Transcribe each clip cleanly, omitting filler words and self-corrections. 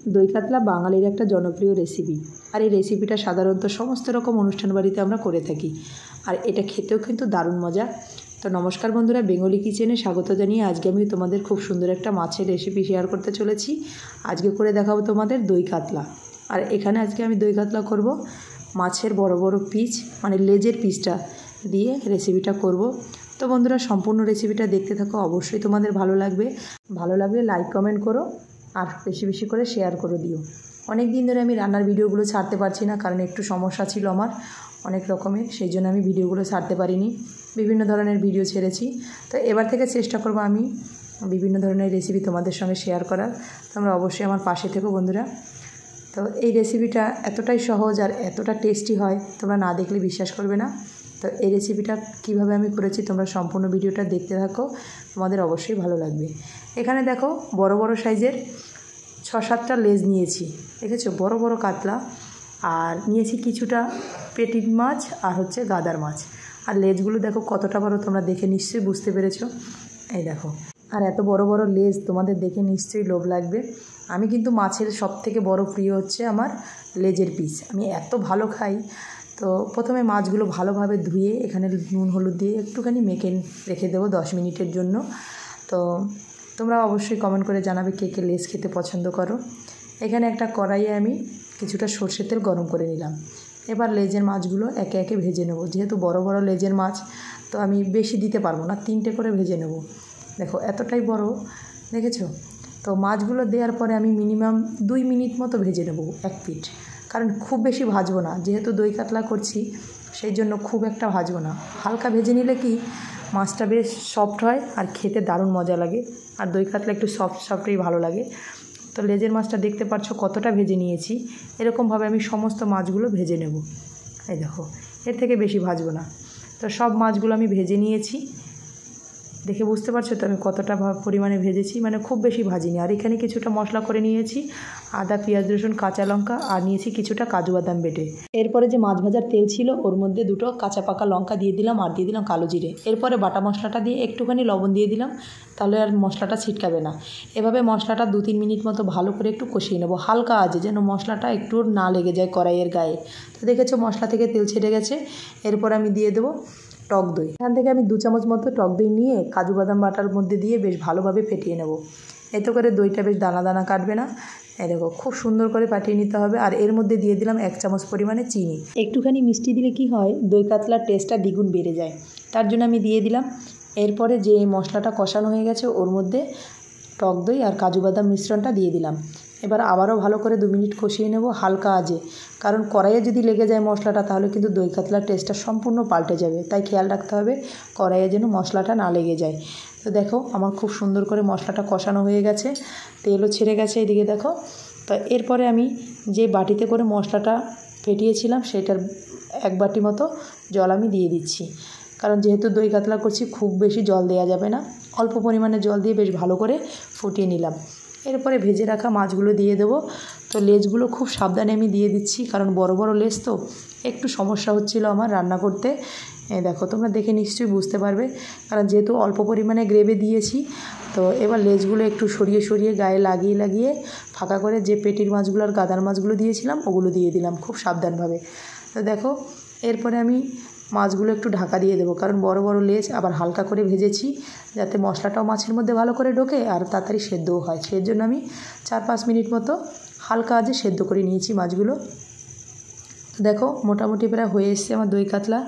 দই কাতলা বাঙালির একটা জনপ্রিয় রেসিপি। আর এই রেসিপিটা সাধারণত সমস্ত রকম অনুষ্ঠান বাড়িতে আমরা করে থাকি। আর এটা খেতেও কিন্তু দারুণ মজা। তো নমস্কার বন্ধুরা, বেঙ্গলি কিচেনে স্বাগত জানিয়ে আজকে আমি তোমাদের খুব সুন্দর একটা মাছের রেসিপি শেয়ার করতে চলেছি। আজকে করে দেখাবো তোমাদের দই কাতলা। আর এখানে আজকে আমি দই কাতলা করব মাছের বড় বড় পিস, মানে লেজের পিসটা দিয়ে রেসিপিটা করব। তো বন্ধুরা, সম্পূর্ণ রেসিপিটা দেখতে থাকো, অবশ্যই তোমাদের ভালো লাগবে। ভালো লাগলে লাইক কমেন্ট করো আর বেশি বেশি করে শেয়ার করে দিও। অনেক দিন ধরে আমি রান্নার ভিডিওগুলো ছাড়তে পারছি না, কারণ একটু সমস্যা ছিল আমার অনেক রকমের, সেই জন্য আমি ভিডিওগুলো ছাড়তে পারিনি। বিভিন্ন ধরনের ভিডিও ছেড়েছি। তো এবার থেকে চেষ্টা করব আমি বিভিন্ন ধরনের রেসিপি তোমাদের সঙ্গে শেয়ার করার। তোমরা অবশ্যই আমার পাশে থেকো বন্ধুরা। তো এই রেসিপিটা এতটাই সহজ আর এতটা টেস্টি হয়, তোমরা না দেখলে বিশ্বাস করবে না। তো এই রেসিপিটা কিভাবে আমি করেছি তোমরা সম্পূর্ণ ভিডিওটা দেখতে থাকো, তোমাদের অবশ্যই ভালো লাগবে। এখানে দেখো বড় বড় সাইজের 6-7টা লেজ নিয়েছি, দেখেছো, বড় বড় কাতলা। আর নিয়েছি কিছুটা পেটির মাছ আর হচ্ছে গাদার মাছ। আর লেজগুলো দেখো কতটা বড়, তোমরা দেখে নিশ্চয়ই বুঝতে পেরেছো। এই দেখো, আর এত বড় বড় লেজ তোমাদের দেখে নিশ্চয়ই লোভ লাগবে। আমি কিন্তু মাছের সবথেকে বড় প্রিয় হচ্ছে আমার লেজের পিস, আমি এত ভালো খাই। তো প্রথমে মাছগুলো ভালোভাবে ধুয়ে এখানে নুন হলুদ দিয়ে একটুখানি মেখে রেখে দেবো 10 মিনিটের জন্য। তো তোমরা অবশ্যই কমেন্ট করে জানাবে কে কে লেজ খেতে পছন্দ করো। এখানে একটা কড়াইয়ে আমি কিছুটা সর্ষের তেল গরম করে নিলাম। এবার লেজের মাছগুলো একে একে ভেজে নেব। যেহেতু বড় বড় লেজের মাছ, তো আমি বেশি দিতে পারবো না, 3টে করে ভেজে নেব। দেখো এতটাই বড়, দেখেছো। তো মাছগুলো দেওয়ার পরে আমি মিনিমাম 2 মিনিট মতো ভেজে নেব এক পিঠ, কারণ খুব বেশি ভাজবো না, যেহেতু দই কাতলা করছি সেই জন্য খুব একটা ভাজবো না। হালকা ভেজে নিলে কি মাছটা বেশ সফট হয় আর খেতে দারুণ মজা লাগে। আর দই কাতলা একটু সফটই ভালো লাগে। তো লেজের মাছটা দেখতে পাচ্ছ কতটা ভেজে নিয়েছি। এরকমভাবে আমি সমস্ত মাছগুলো ভেজে নেব। এই দেখো, এর থেকে বেশি ভাজবো না। তো সব মাছগুলো আমি ভেজে নিয়েছি, দেখে বুঝতে পারছো তো আমি কতটা পরিমাণে ভেজেছি, মানে খুব বেশি ভাজিনি। আর এখানে কিছুটা মশলা করে নিয়েছি, আদা পেঁয়াজ রসুন কাঁচা লঙ্কা, আর নিয়েছি কিছুটা কাজু বাদাম বেটে। এরপরে যে মাছ ভাজার তেল ছিল ওর মধ্যে 2টো কাঁচা পাকা লঙ্কা দিয়ে দিলাম, আর দিয়ে দিলাম কালো জিরে। এরপরে বাটা মশলাটা দিয়ে একটুখানি লবণ দিয়ে দিলাম, তাহলে আর মশলাটা ছিটকাবে না। এভাবে মশলাটা 2-3 মিনিট মতো ভালো করে একটু কষিয়ে নেবো হালকা আঁচে, যেন মশলাটা একটু না লেগে যায় কড়াইয়ের গায়ে। তো দেখেছো মশলা থেকে তেল ছেড়ে গেছে। এরপর আমি দিয়ে দেবো টক দই। এখান থেকে আমি 2 চামচ মতো টক দই নিয়ে কাজু বাদাম বাটার মধ্যে দিয়ে বেশ ভালোভাবে ফেটিয়ে নেব। এতে করে দইটা বেশ দানা দানা কাটবে না। এই দেখো খুব সুন্দর করে ফাটিয়ে নিতে হবে। আর এর মধ্যে দিয়ে দিলাম 1 চামচ পরিমাণে চিনি। একটুখানি মিষ্টি দিলে কি হয়, দই কাতলার টেস্টটা দ্বিগুণ বেড়ে যায়, তার জন্য আমি দিয়ে দিলাম। এরপরে যে মশলাটা কষানো হয়ে গেছে ওর মধ্যে টক দই আর কাজু বাদাম মিশ্রণটা দিয়ে দিলাম। এবার আবারও ভালো করে 2 মিনিট কষিয়ে নেব হালকা আঁচে, কারণ কড়াইয়ে যদি লেগে যায় মশলাটা তাহলে কিন্তু দই কাতলার টেস্টটা সম্পূর্ণ পাল্টে যাবে। তাই খেয়াল রাখতে হবে কড়াইয়ে যেন মশলাটা না লেগে যায়। তো দেখো আমার খুব সুন্দর করে মশলাটা কষানো হয়ে গেছে, তেলও ছেড়ে গেছে এদিকে দেখো। তো এরপরে আমি যে বাটিতে করে মশলাটা ফেটিয়েছিলাম সেটার 1 বাটি মতো জল আমি দিয়ে দিচ্ছি, কারণ যেহেতু দই কাতলা করছি খুব বেশি জল দেওয়া যাবে না, অল্প পরিমাণে জল দিয়ে বেশ ভালো করে ফুটিয়ে নিলাম। এরপরে ভেজে রাখা মাছগুলো দিয়ে দেবো। তো লেজগুলো খুব সাবধানে আমি দিয়ে দিচ্ছি, কারণ বড় বড় লেজ তো একটু সমস্যা হচ্ছিল আমার রান্না করতে। দেখো তোমরা দেখে নিশ্চয়ই বুঝতে পারবে, কারণ যেহেতু অল্প পরিমাণে গ্রেভি দিয়েছি। তো এবার লেজগুলো একটু সরিয়ে সরিয়ে গায়ে লাগিয়ে লাগিয়ে ফাঁকা করে যে পেটির মাছগুলো আর গাদার মাছগুলো দিয়েছিলাম ওগুলো দিয়ে দিলাম খুব সাবধানভাবে। তো দেখো এরপরে আমি মাছগুলো একটু ঢাকা দিয়ে দেবো, কারণ বড় বড় লেজ আবার হালকা করে ভেজেছি, যাতে মশলাটাও মাছের মধ্যে ভালো করে ঢোকে আর তাড়াতাড়ি সেদ্ধও হয়। সেই জন্য আমি 4-5 মিনিট মতো হালকা আঁচে সেদ্ধ করে নিয়েছি মাছগুলো। দেখো মোটামুটি প্রায় হয়ে এসছে আমার দই কাতলা।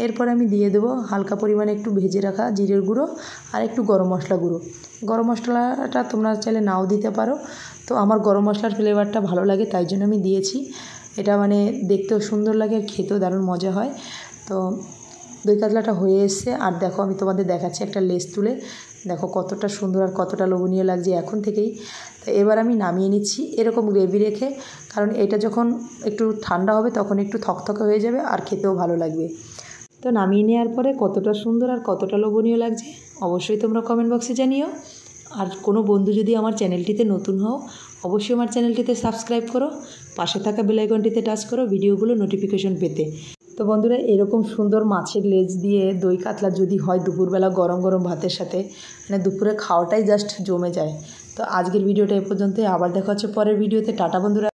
এরপর আমি দিয়ে দেবো হালকা পরিমাণে একটু ভেজে রাখা জিরের গুঁড়ো আর একটু গরম মশলা গুঁড়ো। গরম মশলাটা তোমরা চাইলে নাও দিতে পারো, তো আমার গরম মশলার ফ্লেভারটা ভালো লাগে তাই জন্য আমি দিয়েছি। এটা মানে দেখতেও সুন্দর লাগে আর খেতেও দারুণ মজা হয়। তো দই কাতলাটা হয়ে এসছে। আর দেখো আমি তোমাদের দেখাচ্ছি একটা লেজ তুলে, দেখো কতটা সুন্দর আর কতটা লোভনীয় লাগছে এখন থেকেই। তো এবার আমি নামিয়ে নিচ্ছি এরকম গ্রেভি রেখে, কারণ এটা যখন একটু ঠান্ডা হবে তখন একটু থকথকে হয়ে যাবে আর খেতেও ভালো লাগবে। তো নামিয়ে নেওয়ার পরে কতটা সুন্দর আর কতটা লোভনীয় লাগছে অবশ্যই তোমরা কমেন্ট বক্সে জানিও। আর কোনো বন্ধু যদি আমার চ্যানেলটিতে নতুন হও অবশ্যই আমার চ্যানেলটিতে সাবস্ক্রাইব করো, পাশে থাকা বেল আইকনটিতে টাচ করো ভিডিওগুলো নোটিফিকেশন পেতে। তো বন্ধুরা, এরকম সুন্দর মাছের লেজ দিয়ে দই কাতলা যদি হয় দুপুরবেলা গরম গরম ভাতের সাথে, মানে দুপুরে খাওয়াটাই জাস্ট জমে যায়। তো আজকের ভিডিওটা এ পর্যন্তই, আবার দেখা হচ্ছে পরের ভিডিওতে। টাটা বন্ধুরা।